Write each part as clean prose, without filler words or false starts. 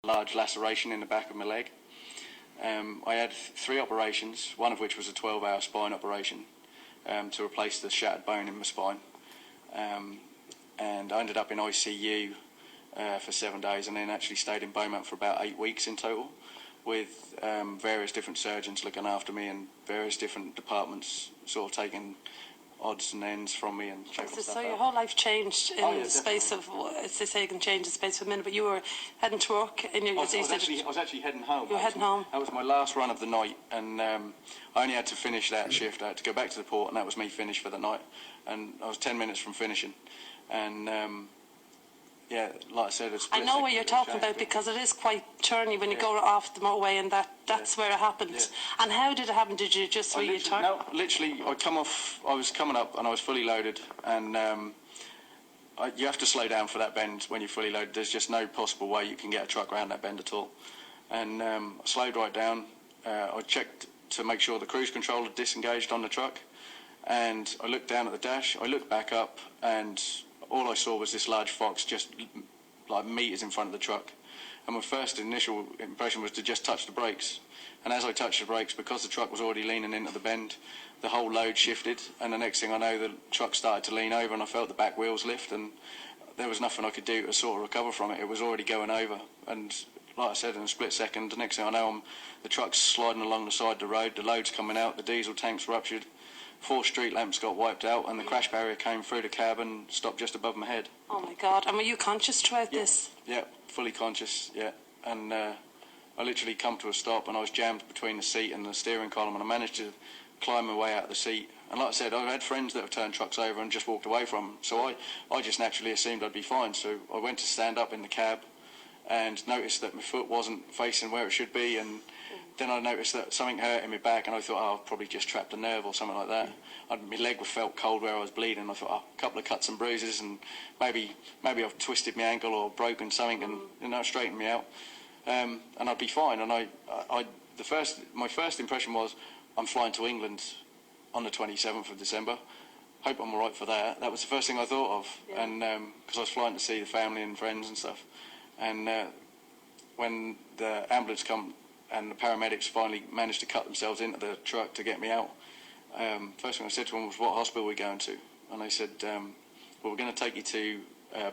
large laceration in the back of my leg. I had 3 operations, one of which was a 12-hour spine operation to replace the shattered bone in my spine. And I ended up in ICU for 7 days, and then actually stayed in Beaumont for about 8 weeks in total, with various different surgeons looking after me and various different departments sort of taking odds and ends from me and checking stuff So your out. whole life changed in the space of, as they say, you can change the space of a minute, but you were heading to work in your... I was actually heading home. You were heading home? That was my last run of the night, and I only had to finish that shift. I had to go back to the port, and that was me finished for the night. And I was 10 minutes from finishing. And yeah, like I said, I know what you're talking about, because it is quite turny when you go off the motorway, and that's where it happened. Yeah. And how did it happen? Did you just really turn? No, literally, I was coming up and I was fully loaded, and you have to slow down for that bend when you're fully loaded. There's just no possible way you can get a truck around that bend at all. And I slowed right down. I checked to make sure the cruise control had disengaged on the truck, and I looked down at the dash. I looked back up, and all I saw was this large fox just like meters in front of the truck. And my first initial impression was to just touch the brakes. And as I touched the brakes, because the truck was already leaning into the bend, the whole load shifted. And the next thing I know, the truck started to lean over, and I felt the back wheels lift, and there was nothing I could do to sort of recover from it. It was already going over. And like I said, in a split second, the next thing I know, the truck's sliding along the side of the road, the load's coming out, the diesel tank's ruptured. 4 street lamps got wiped out, and the crash barrier came through the cab and stopped just above my head. Oh my God! And were you conscious throughout this? Yeah, fully conscious. Yeah, and I literally come to a stop, and I was jammed between the seat and the steering column, and I managed to climb my way out of the seat. And like I said, I've had friends that have turned trucks over and just walked away from them, so I just naturally assumed I'd be fine. So I went to stand up in the cab and noticed that my foot wasn't facing where it should be, and then I noticed that something hurt in my back, and I thought, I've probably just trapped a nerve or something like that. My leg felt cold where I was bleeding. I thought, a couple of cuts and bruises, and maybe I've twisted my ankle or broken something, and straightened me out, and I'd be fine. And my first impression was, I'm flying to England on the 27th of December. Hope I'm all right for that. That was the first thing I thought of, and because I was flying to see the family and friends and stuff. And when the ambulance come and the paramedics finally managed to cut themselves into the truck to get me out, first thing I said to them was, what hospital are we going to? And they said, well, we're going to take you to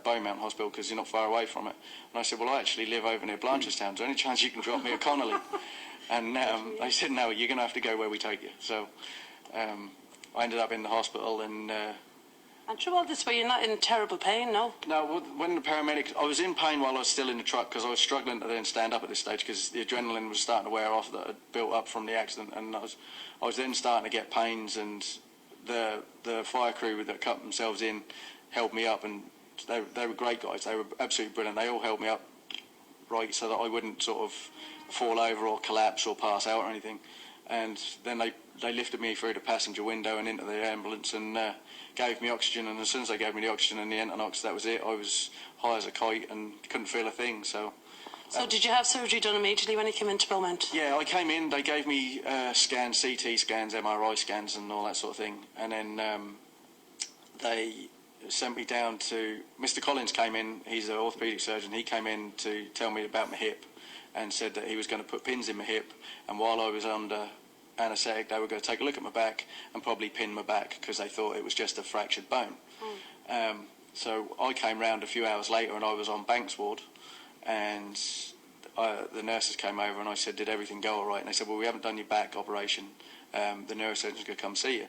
Beaumont Hospital because you're not far away from it. And I said, well, I actually live over near Blanchardstown. Is there any chance you can drop me at Connolly? And they said, no, you're going to have to go where we take you. So I ended up in the hospital, and through all this, were you not in terrible pain, no? No, when the paramedics... I was in pain while I was still in the truck, because I was struggling to then stand up at this stage, because the adrenaline was starting to wear off that had built up from the accident, and I was then starting to get pains, and the fire crew that cut themselves in held me up, and they were great guys. They were absolutely brilliant. They all held me up right so that I wouldn't sort of fall over or collapse or pass out or anything. And then they lifted me through the passenger window and into the ambulance, and gave me oxygen, and as soon as they gave me the oxygen and the Entonox, that was it. I was high as a kite and couldn't feel a thing. So did you have surgery done immediately when you came into Beaumont? Yeah, I came in, they gave me scans, CT scans, MRI scans and all that sort of thing, and then they sent me down to... Mr. Collins came in, he's an orthopaedic surgeon. He came in to tell me about my hip and said that he was going to put pins in my hip, and while I was under anaesthetic, they were going to take a look at my back and probably pin my back because they thought it was just a fractured bone. So I came round a few hours later, and I was on Banks ward, and the nurses came over, and I said, did everything go all right? And they said, well, we haven't done your back operation. The neurosurgeon's going to come see you.